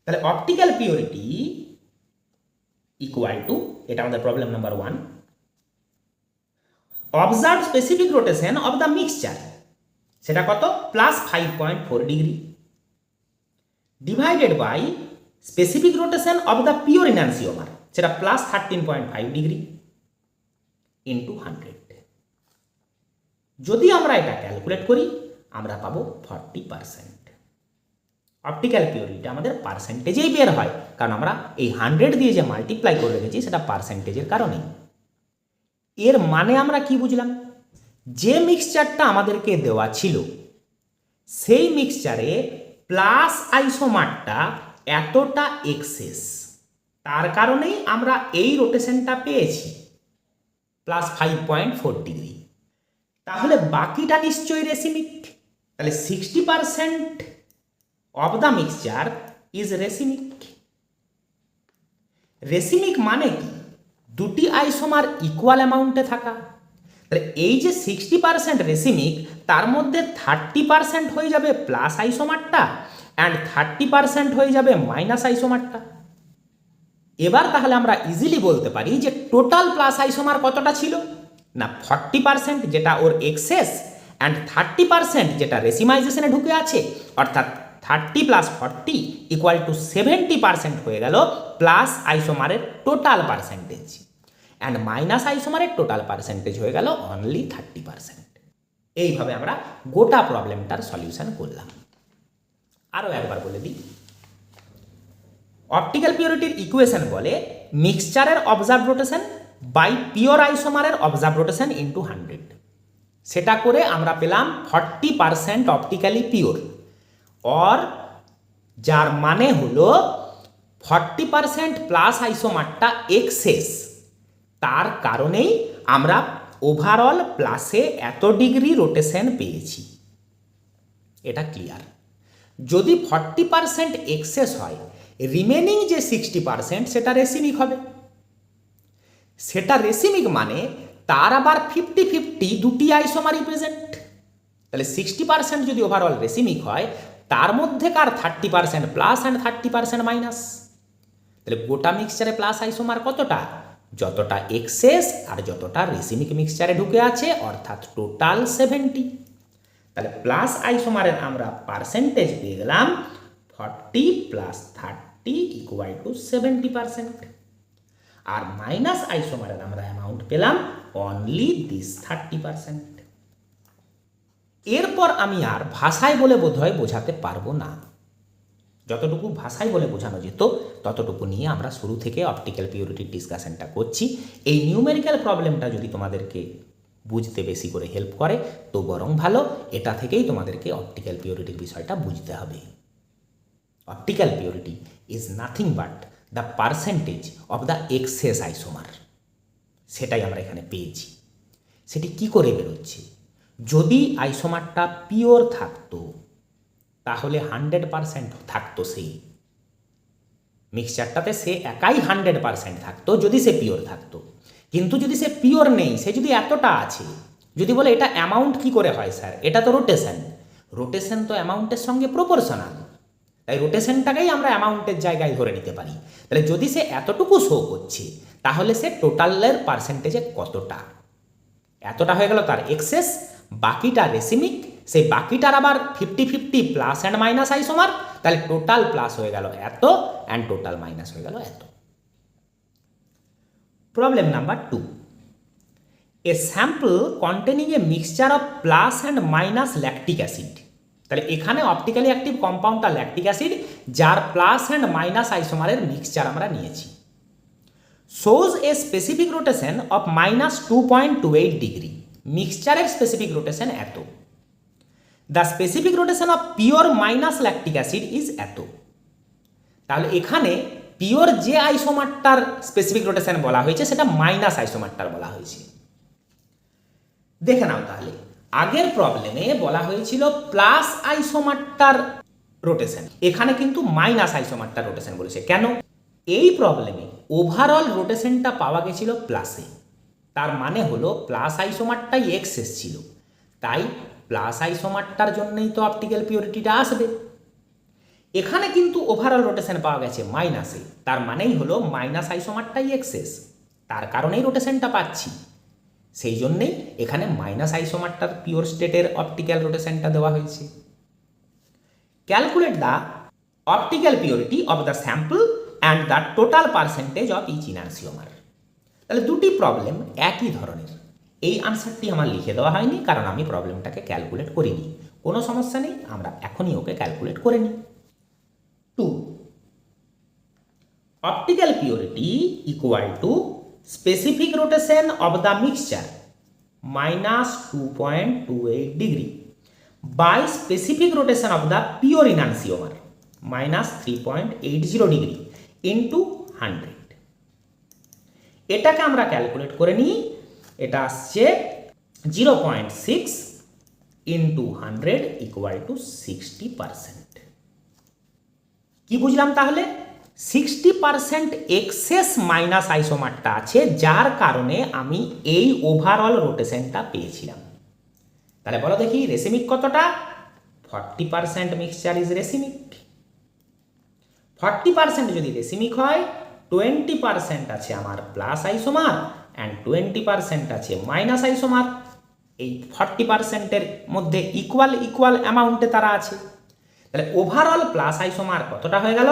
তাহলে অপটিক্যাল পিওরিটি ইকুয়াল টু, এটা আমাদের problem number 1, observe specific rotation of the mixture, সেটা কত, plus 5.4 degree, divided by specific rotation of the pure enantiomer, সেটা প্লাস 13.5 ডিগ্রি ইন্টু 100। যদি আমরা এটা ক্যালকুলেট করি আমরা পাবো 40%। অপটিক্যাল পিওরিটি আমাদের পার্সেন্টেজেই বের হয়, কারণ আমরা এই 100 দিয়ে যে মাল্টিপ্লাই করে রেখেছি সেটা পার্সেন্টেজের কারণেই। এর মানে আমরা কি বুঝলাম, যে মিক্সচারটা আমাদেরকে দেওয়া ছিল সেই মিক্সচারে প্লাস আইসোমারটা এতটা এক্সেস, তার কারণেই আমরা এই রোটেশনটা পেয়েছি প্লাস 5.4 ডিগ্রি। তাহলে বাকিটা নিশ্চয়ই রেসিমিক, তাহলে 60% of the mixture is racemic. Racemic মানে কি, দুটি আইসোমার ইকুয়াল অ্যামাউন্টে থাকা। তাহলে এই যে 60% রেসিমিক, তার মধ্যে 30% হয়ে যাবে প্লাস আইসোমারটা অ্যান্ড 30% হয়ে যাবে মাইনাস আইসোমারটা। এবার তাহলে আমরা ইজিলি বলতে পারি যে টোটাল প্লাস আইসোমার কতটা ছিল না, 40% যেটা ওর এক্সেস অ্যান্ড 30% যেটা রেসিমাইজেশনে ঢুকে আছে, অর্থাৎ 30 প্লাস 40 ইকুয়াল টু 70% হয়ে গেল প্লাস আইসোমারের টোটাল পার্সেন্টেজ, অ্যান্ড মাইনাস আইসোমারের টোটাল পার্সেন্টেজ হয়ে গেল অনলি 30%। এইভাবে আমরা গোটা প্রবলেমটার সলিউশন করলাম। আরও একবার বলে দিই, অপটিক্যাল পিওরিটির ইকুয়েশন বলে মিক্সচারের অবজার্ভ রোটেশন বাই পিওর আইসোমারের অবজার্ভ রোটেশন ইন্টু 100। সেটা করে আমরা পেলাম 40% অপটিক্যালি পিওর, और যার মানে হলো 40% প্লাস আইসোমারটা এক্সেস, তার কারণেই আমরা ওভারঅল প্লাসে এত ডিগ্রি রোটেশন পেয়েছি। এটা ক্লিয়ার। যদি 40% এক্সেস হয়, রিমেনিং যে 60% সেটা রেসিমিক হবে। সেটা রেসিমিক মানে তার আবার 50-50 দুটি আইসোমারই প্রেজেন্ট। তাহলে 60% যদি ওভারঅল রেসিমিক হয়, তার মধ্যেকার 30% প্লাস অ্যান্ড 30% মাইনাস। তাহলে গোটা মিক্সচারে প্লাস আইসোমার কতটা, যতটা এক্সেস আর যতটা রেসিমিক মিক্সচারে ঢুকে আছে, অর্থাৎ টোটাল 70। তাহলে প্লাস আইসোমারের আমরা পার্সেন্টেজ পেয়ে গেলাম 40 প্লাস 30 ইকুয়াল টু 70%, আর মাইনাস আইসোমারের আমরা অ্যামাউন্ট পেলাম অনলি দিস 30%। এরপর আমি আর ভাষায় বলে বোধহয় বোঝাতে পারবো না। যতটুকু ভাষায় বলে বোঝানো যেত ততটুকু নিয়ে আমরা শুরু থেকে অপটিক্যাল পিওরিটির ডিসকাশনটা করছি। এই নিউমেরিক্যাল প্রবলেমটা যদি তোমাদেরকে বুঝতে বেশি করে হেল্প করে তো বরং ভালো, এটা থেকেই তোমাদেরকে অপটিক্যাল পিওরিটির বিষয়টা বুঝতে হবে। Optical purity is nothing but the percentage of the excess isomer. সেটাই আমরা এখানে পেয়েছি। সেটি কি করে বেরোচ্ছে, যদি আইসোমারটা পিওর থাকতো তাহলে 100% থাকতো সেই মিক্সচারটাতে, সে একাই 100% থাকতো যদি সে পিওর থাকতো। কিন্তু যদি সে পিওর নেই, সে যদি এতটা আছে, যদি বলে এটা অ্যামাউন্ট কি করে হয় স্যার, এটা তো রোটেশন, রোটেশন তো অ্যামাউন্টের সঙ্গে প্রপোর্শনাল। তাই রোটেশনটাকেই আমরা অ্যামাউন্টের জায়গায় ধরে নিতে পারি। তাহলে যদি সে এতটুকু শো করছে তাহলে সে টোটালের পার্সেন্টেজে কতটা, এতটা হয়ে গেল তার এক্সেস, বাকিটা রেসিমিক, সেই বাকিটার আবার 50-50 প্লাস অ্যান্ড মাইনাস আইসোমার, তাহলে টোটাল প্লাস হয়ে গেল এত অ্যান্ড টোটাল মাইনাস হয়ে গেল এত। Problem number 2, a sample containing a mixture of plus and minus lactic acid. তাহলে এখানে অপটিক্যালি অ্যাক্টিভ কম্পাউন্ডটা ল্যাকটিক অ্যাসিড, যার প্লাস অ্যান্ড মাইনাস আইসোমারের মিক্সচার আমরা নিয়েছি। shows a specific rotation of -2.28 degree, মিক্সচারের স্পেসিফিক রোটেশন এত। The specific rotation of pure minus lactic acid is এত। তাহলে এখানে পিওর যে আইসোমারটার স্পেসিফিক রোটেশন বলা হয়েছে সেটা মাইনাস আইসোমারটার বলা হয়েছে। দেখে নাও তাহলে আগের প্রবলেমে বলা হয়েছিল প্লাস আইসোমারটার রোটেশন, এখানে কিন্তু মাইনাস আইসোমারটার রোটেশন বলেছে। কেন? এই প্রবলেমে ওভারঅল রোটেশনটা পাওয়া গেছিল প্লাসে, তার মানে হলো প্লাস আইসোমারটাই এক্সেস ছিল, তাই প্লাস আইসোমারটার জন্যই তো অপটিক্যাল পিওরিটিটা আসবে। এখানে কিন্তু ওভারঅল রোটেশন পাওয়া গেছে মাইনাসে, তার মানেই হলো মাইনাস আইসোমারটাই এক্সেস, তার কারণেই রোটেশনটা পাচ্ছি। সেই জন্যেই এখানে মাইনাস আইসোমারটার পিওর স্টেটের অপটিক্যাল রোটেশনটা দেওয়া হয়েছে। Calculate the optical purity of the sample and the total percentage of each enantiomer. তাহলে দুটি প্রবলেম একই ধরনের। এই আনসারটি আমার লিখে দেওয়া হয়নি কারণ আমি প্রবলেমটাকে ক্যালকুলেট করিনি। কোনো সমস্যা নেই, আমরা এখনই ওকে ক্যালকুলেট করে নিই। 2, optical purity equal to specific rotation of the mixture -2.28 degree by specific rotation of the pure enantiomer -3.80 degree into 100। এটাকে আমরা ক্যালকুলেট করে নিই, এটা আসছে 0.6 ইন্টু 100 ইকুয়াল টু 60%। কি বুঝলাম তাহলে? 60% এক্সেস মাইনাস আইসোমারটা আছে, যার কারণে আমি এই ওভারঅল রোটেশনটা পেয়েছিলাম। তাহলে বলো দেখি রেসিমিক কতটা? 40% মিক্সচার ইজ রেসিমিক। 40% যদি রেসিমিক হয়, 20% আছে আমার প্লাস আইসোমার অ্যান্ড 20% আছে মাইনাস আইসোমার। এই 40%-এর মধ্যে ইকুয়াল অ্যামাউন্টে তারা আছে। তাহলে ওভারঅল প্লাস আইসোমার কতটা হয়ে গেল?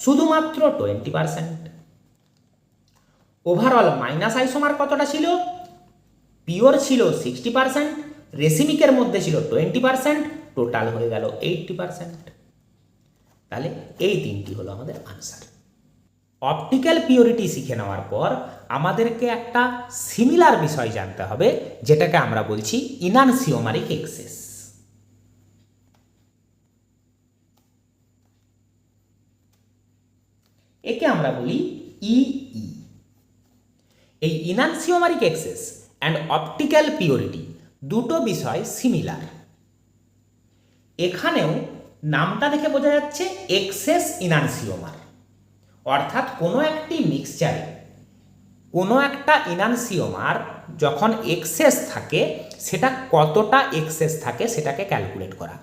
শুধুমাত্র 20%। ওভারঅল মাইনাস আইসোমার কতটা ছিল? পিওর ছিল 60%, রেসিমিকের মধ্যে ছিল 20%, টোটাল হয়ে গেল 80%। তাহলে এই তিনটি হলো আমাদের আনসার। অপটিক্যাল পিওরিটি শিখে নেওয়ার পর আমাদেরকে একটা সিমিলার বিষয় জানতে হবে, যেটাকে আমরা বলছি ইনানসিওমারিক এক্সেস। একে আমরা বলি ইই। এই ইনানসিওমারিক এক্সেস অ্যান্ড অপটিক্যাল পিওরিটি দুটো বিষয় সিমিলার। এখানেও নামটা দেখে বোঝা যাচ্ছে এক্সেস ইনানসিওমার, অর্থাৎ কোনো একটি মিক্সচারে কোনো একটা ইনানসিওমার যখন এক্সেস থাকে সেটা কতটা এক্সেস থাকে সেটাকে ক্যালকুলেট করা।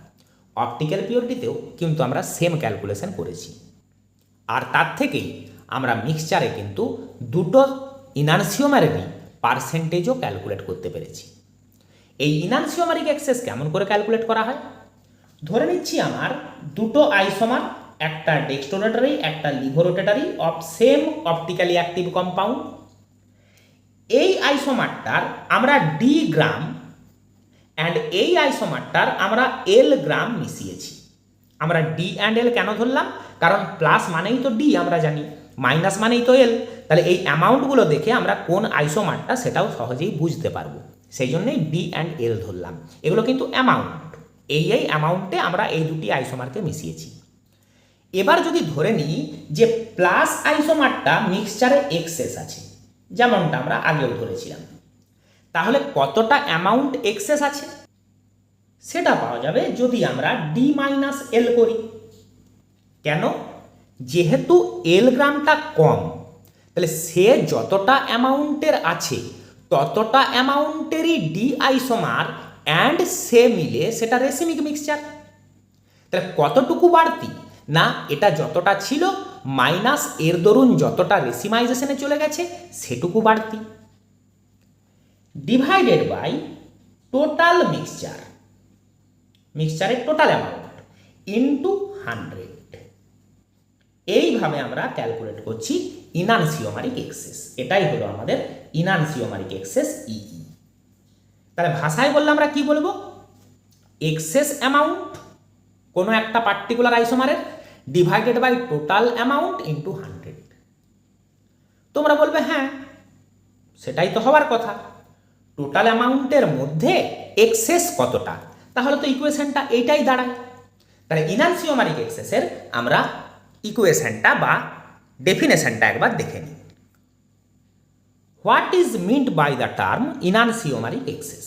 অপটিক্যাল পিওরিটিতেও কিন্তু আমরা সেম ক্যালকুলেশন করেছি, আর তার থেকেই আমরা মিক্সচারে কিন্তু দুটো ইনানসিওমারেরই পার্সেন্টেজও ক্যালকুলেট করতে পেরেছি। এই ইনানসিওমারিক এক্সেস কেমন করে ক্যালকুলেট করা হয়? ধরে নিচ্ছি আমার দুটো আইসোমার, একটা ডেক্সট্রোরোটারি একটা levorotatory of same optically active compound. এই আইসোমারটার আমরা ডি গ্রাম অ্যান্ড এই আইসোমারটার আমরা এল গ্রাম মিশিয়েছি। আমরা ডি অ্যান্ড এল কেন ধরলাম? কারণ প্লাস মানেই তো ডি আমরা জানি, মাইনাস মানেই তো এল। তাহলে এই অ্যামাউন্টগুলো দেখে আমরা কোন আইসোমারটা সেটাও সহজেই বুঝতে পারবো, সেই জন্যই ডি অ্যান্ড এল ধরলাম। এগুলো কিন্তু অ্যামাউন্ট, এই অ্যামাউন্টে আমরা এই দুটি আইসোমারকে মিশিয়েছি। এবার যদি ধরে নিই যে প্লাস আইসোমারটা মিক্সচারে এক্সেস আছে, যেমনটা আমরা আগেও ধরেছিলাম, তাহলে কতটা অ্যামাউন্ট এক্সেস আছে সেটা পাওয়া যাবে যদি আমরা ডি মাইনাস এল করি। কেন? যেহেতু এল গ্রামটা কম, তাহলে সে যতটা অ্যামাউন্টের আছে ততটা অ্যামাউন্টেরই ডি আইসোমার অ্যান্ড সে মিলে সেটা রেসিমিক মিক্সচার। তাহলে কতটুকু বাড়তি? না এটা যতটা ছিল মাইনাস এর দরুন যতটা রেসিমাইজেশনে চলে গেছে সেটুকু বাড়তি, ডিভাইডেড বাই টোটাল মিক্সচারের টোটাল অ্যামাউন্ট ইনটু 100। এইভাবে আমরা ক্যালকুলেট করছি ইনানসিওমারিক এক্সেস। এটাই হলো আমাদের ইনানসিওমারিক এক্সেস ইই। তাহলে ভাষায় বললে আমরা কি বলবো? এক্সেস অ্যামাউন্ট কোনো একটা পার্টিকুলার আইসোমারের divided by total amount into 100। তোমরা বলবে হ্যাঁ সেটাই তো হওয়ার কথা, টোটাল অ্যামাউন্টের মধ্যে এক্সেস কতটা, তাহলে তো ইকুয়েশনটা এইটাই দাঁড়ায়। তাহলে ইনানসিওমারিক এক্সেসের আমরা ইকুয়েশনটা বা ডেফিনেশনটা একবার দেখে নিই। What is meant by the term enantiomeric excess?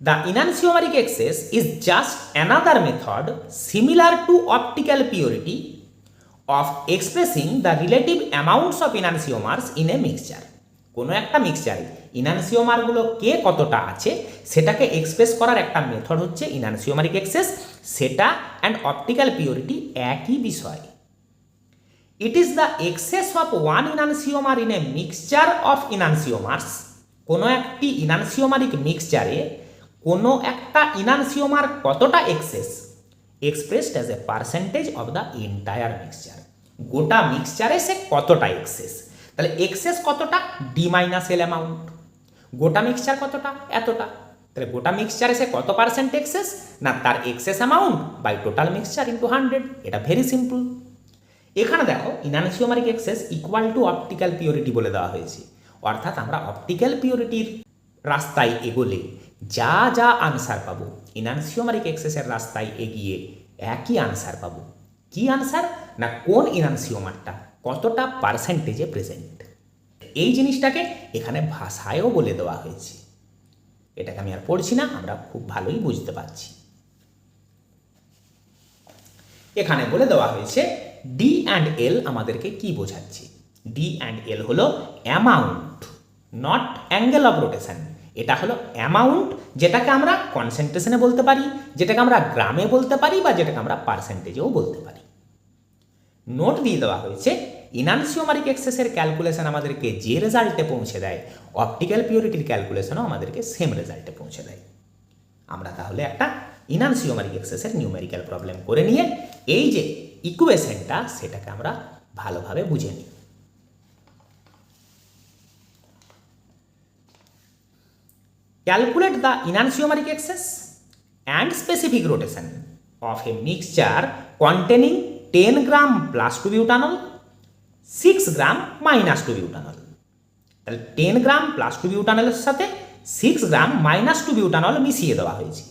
The enantiomeric excess is just another method similar to optical purity of expressing the relative amounts of enantiomers in a mixture. কোনো একটা মিক্সচারে ইনানসিওমারগুলো কে কতটা আছে সেটাকে এক্সপ্রেস করার একটা মেথড হচ্ছে enantiomeric excess. সেটা and optical purity একই বিষয়। It is the excess of one enantiomer in a mixture of enantiomers. কোনো একটি ইনানসিওমারিক মিক্সচারে কোনো একটা ইনানসিওমার কতটা excess expressed as a percentage of the entire mixture. গোটা মিক্সচারে সে কতটা এক্সেস, তাহলে এক্সেস কতটা ডি মাইনাস এল অ্যামাউন্ট, গোটা মিক্সচার কতটা এতটা, তাহলে গোটা মিক্সচারে সে কত পার্সেন্ট এক্সেস না তার excess amount by total mixture into 100। এটা ভেরি সিম্পল। এখানে দেখো enantiomeric excess equal to optical purity বলে দেওয়া হয়েছে, অর্থাৎ আমরা অপটিক্যাল পিউরিটির রাস্তায় এগোলে যা যা আনসার পাবো ইনানসিওমারিক এক্সেসের রাস্তায় এগিয়ে একই আনসার পাবো। কি আনসার না কোন ইনানসিওমারটা কতটা পার্সেন্টেজে প্রেজেন্ট। এই জিনিসটাকে এখানে ভাষায়ও বলে দেওয়া হয়েছে। এটাকে আমি আর পড়ছি না, আমরা খুব ভালোই বুঝতে পারছি। এখানে বলে দেওয়া হয়েছে ডি অ্যান্ড এল আমাদেরকে কি বোঝাচ্ছে। ডি অ্যান্ড এল হলো amount, not angle of rotation. এটা হলো অ্যামাউন্ট, যেটাকে আমরা কনসেন্ট্রেশনে বলতে পারি, যেটাকে আমরা গ্রামে বলতে পারি, বা যেটাকে আমরা পার্সেন্টেজেও বলতে পারি। নোট দিয়ে দেওয়া হয়েছে ইনানসিওমারিক এক্সেসের ক্যালকুলেশন আমাদেরকে যে রেজাল্টে পৌঁছে দেয় অপটিক্যাল পিউরিটির ক্যালকুলেশনও আমাদেরকে সেম রেজাল্টে পৌঁছে দেয়। আমরা তাহলে একটা ইনানসিওমারিক এক্সেসের নিউমেরিক্যাল প্রবলেম করে নিয়ে এই যে ইকুয়েশনটা সেটাকে আমরা ভালোভাবে বুঝে নিই। Calculate the enantiomeric excess and specific rotation of a mixture containing 10 gram plus 2-butanol, 6 gram minus 2-butanol. তাহলে 10 গ্রাম প্লাস 2-butanol-এর সাথে 6 গ্রাম মাইনাস 2-butanol মিশিয়ে দেওয়া হয়েছে।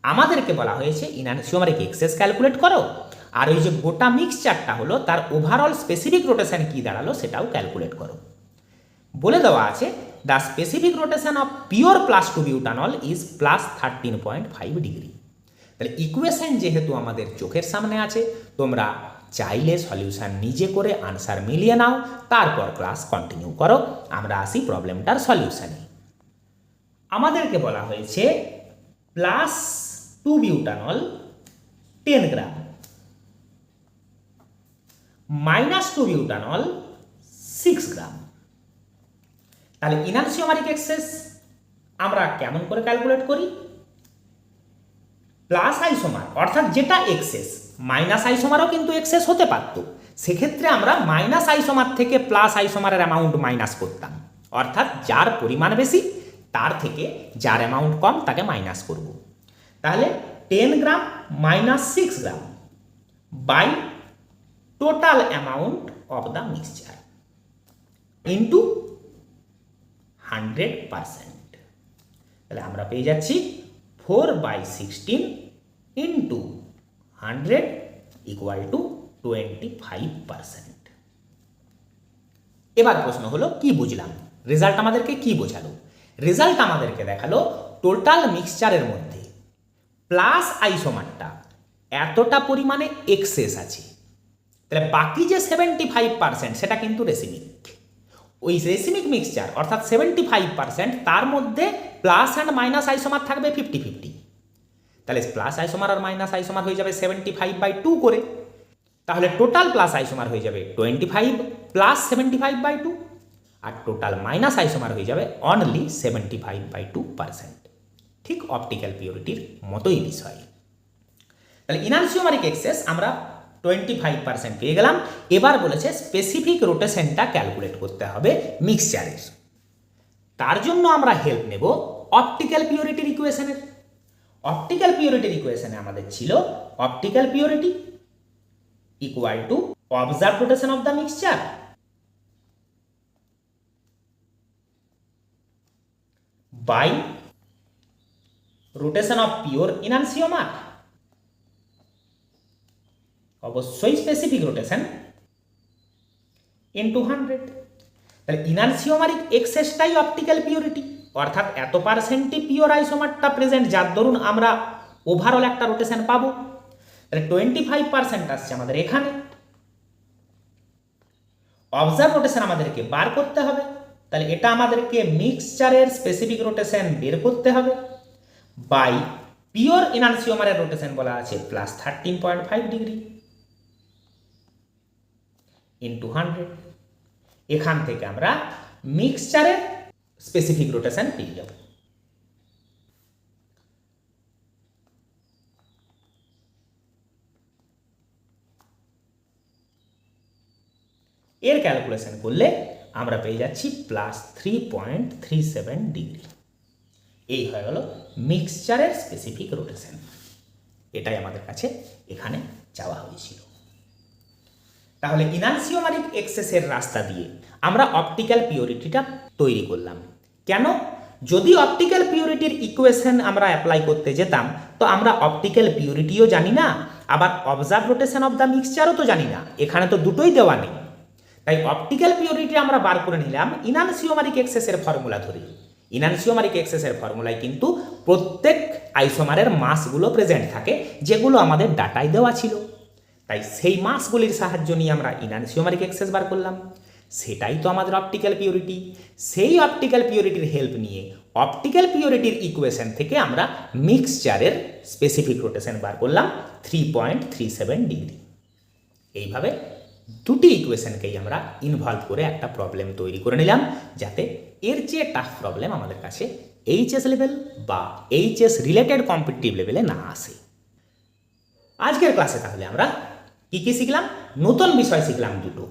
আমাদেরকে বলা হয়েছে ইনানসিওমারিক এক্সেস ক্যালকুলেট করো, আর ওই যে গোটা মিক্সচারটা হলো তার ওভারঅল স্পেসিফিক রোটেশন কি দাঁড়ালো সেটাও ক্যালকুলেট করো। বলে দেওয়া আছে the specific rotation of pure plus 2-butanol is plus 13.5 degree. তাহলে ইকুয়েশন যেহেতু আমাদের চোখের সামনে আছে, তোমরা চাইলে সলিউশন নিজে করে আনসার মিলিয়ে নাও, তারপর ক্লাস কন্টিনিউ করো। আমরা আসি প্রবলেমটার সলিউশনে। আমাদেরকে বলা হয়েছে plus 2-butanol 10 gram minus 2-butanol 6 গ্রাম। তাহলে ইনানসিওমারিক এক্সেস আমরা কেমন করে ক্যালকুলেট করি? প্লাস আইসোমার অর্থাৎ যেটা এক্সেস, মাইনাস আইসোমারও কিন্তু এক্সেস হতে পারত, সেক্ষেত্রে আমরা মাইনাস আইসোমার থেকে প্লাস আইসোমারের অ্যামাউন্ট মাইনাস করতাম, অর্থাৎ যার পরিমাণ বেশি তার থেকে যার অ্যামাউন্ট কম তাকে মাইনাস করব। তাহলে 10 gram minus 6 gram by total amount of the mixture into 100%। তাহলে আমরা পেয়ে যাচ্ছি 4/16 ইন্টু 100 ইকুয়াল টু 25%। এবার প্রশ্ন হলো কি বুঝলাম, রেজাল্ট আমাদেরকে কি বোঝালো? রেজাল্ট আমাদেরকে দেখালো টোটাল মিক্সচারের মধ্যে প্লাস আইসোমারটা এতটা পরিমাণে এক্সেস আছে, তাহলে বাকি যে 75% সেটা কিন্তু রেসিমিক। ওই রেসিমিক মিক্সচার অর্থাৎ 75% তার মধ্যে প্লাস অ্যান্ড মাইনাস আইসোমার থাকবে 50-50। তাহলে প্লাস আইসোমার আর মাইনাস আইসোমার হয়ে যাবে 75/2 করে। তাহলে টোটাল প্লাস আইসোমার হয়ে যাবে 25 প্লাস 75/2 আর টোটাল মাইনাস আইসোমার হয়ে যাবে অনলি 75/2%। ঠিক অপটিক্যাল পিউরিটির মতোই বিষয়। তাহলে ইনানসিওমারিক এক্সেস আমরা 25% পেয়ে গেলাম। এবার বলেছে স্পেসিফিক রোটেশনটা ক্যালকুলেট করতে হবে মিক্সচারের। তার জন্য আমরা হেল্প নেব অপটিক্যাল পিউরিটির ইকুয়েশনের। অপটিক্যাল পিউরিটির ইকুয়েশনে আমাদের ছিল optical purity equal to observe rotation of the mixture by rotation of pure enantiomer, অবশ্যই স্পেসিফিক রোটেশন ইনটু 100। তাহলে ইনানসিওমারিক এক্সেসটাই অপটিক্যাল পিউরিটি, অর্থাৎ এত পার্সেন্টই পিওর আইসোমারটা প্রেজেন্ট, যার দরুন আমরা ওভারঅল একটা রোটেশন পাবো। তাহলে 25% আসছে আমাদের এখানে। অবজার্ভ রোটেশন আমাদেরকে বার করতে হবে, তাহলে এটা আমাদেরকে মিক্সচারের স্পেসিফিক রোটেশন বের করতে হবে বাই পিওর ইনানসিওমারের রোটেশন বলা আছে প্লাস 13.5 ডিগ্রি ইন্টু 100। এখান থেকে আমরা মিক্সচারের স্পেসিফিক রোটেশন পেয়ে যাব। এর ক্যালকুলেশন করলে আমরা পেয়ে যাচ্ছি প্লাস 3.37 ডিগ্রি। এই হয়ে গেল মিক্সচারের স্পেসিফিক রোটেশন। এটাই আমাদের কাছে এখানে চাওয়া হয়েছিল। তাহলে ইনানসিওমারিক এক্সেসের রাস্তা দিয়ে আমরা অপটিক্যাল পিউরিটিটা তৈরি করলাম। কেন? যদি অপটিক্যাল পিউরিটির ইকুয়েশন আমরা অ্যাপ্লাই করতে যেতাম তো আমরা অপটিক্যাল পিউরিটিও জানি না, আবার অবজার্ভ রোটেশন অফ দ্য মিক্সচারও তো জানি না। এখানে তো দুটোই দেওয়া নেই। তাই অপটিক্যাল পিউরিটি আমরা বার করে নিলাম ইনানসিওমারিক এক্সেসের ফর্মুলা ধরে। ইনানসিওমারিক এক্সেসের ফর্মুলায় কিন্তু প্রত্যেক আইসোমারের মাসগুলো প্রেজেন্ট থাকে, যেগুলো আমাদের ডাটায় দেওয়া ছিল। তাই সেই মাসগুলির সাহায্য নিয়ে আমরা ইনানসিওমারিক এক্সেস বার করলাম। সেটাই তো আমাদের অপটিক্যাল পিউরিটি। সেই অপটিক্যাল পিউরিটির হেল্প নিয়ে অপটিক্যাল পিউরিটির ইকুয়েশন থেকে আমরা মিক্সচারের স্পেসিফিক রোটেশন বার করলাম 3.37 ডিগ্রি। এইভাবে দুটি ইকুয়েশনকেই আমরা ইনভলভ করে একটা প্রবলেম তৈরি করে নিলাম, যাতে এর চেয়ে টাফ প্রবলেম আমাদের কাছে এইচএস লেভেল বা এইচএস রিলেটেড কম্পিটিটিভ লেভেলে না আসে। আজকের ক্লাসে তাহলে আমরা কি কি শিখলাম? নতুন বিষয় শিখলাম দুটো,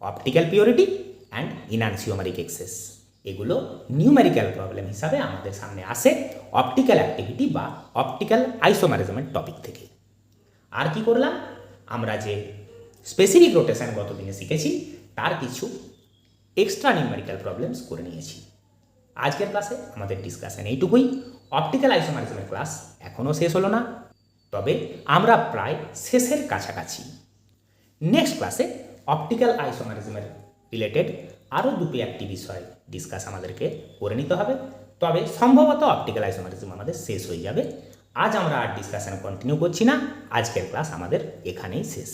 অপটিক্যাল পিউরিটি অ্যান্ড ইনানসিওমারিক এক্সেস। এগুলো নিউমেরিক্যাল প্রবলেম হিসাবে আমাদের সামনে আসে অপটিক্যাল অ্যাক্টিভিটি বা অপটিক্যাল আইসোমারিজমের টপিক থেকে। আর কি করলাম? আমরা যে স্পেসিফিক রোটেশন গতদিনে শিখেছি তার কিছু এক্সট্রা নিউমেরিক্যাল প্রবলেমস করে নিয়েছি। আজকের ক্লাসে আমাদের ডিসকাশন এইটুকুই। অপটিক্যাল আইসোমারিজমের ক্লাস এখনও শেষ হলো না, তবে আমরা প্রায় শেষের কাছাকাছি। নেক্সট ক্লাসে অপটিক্যাল আইসোমারিজমের রিলেটেড আরও দুটি একটি বিষয় ডিসকাস আমাদেরকে করে নিতে হবে, তবে সম্ভবত অপটিক্যাল আইসোমারিজম আমাদের শেষ হয়ে যাবে। আজ আমরা আর ডিসকাশন কন্টিনিউ করছি না, আজকের ক্লাস আমাদের এখানেই শেষ।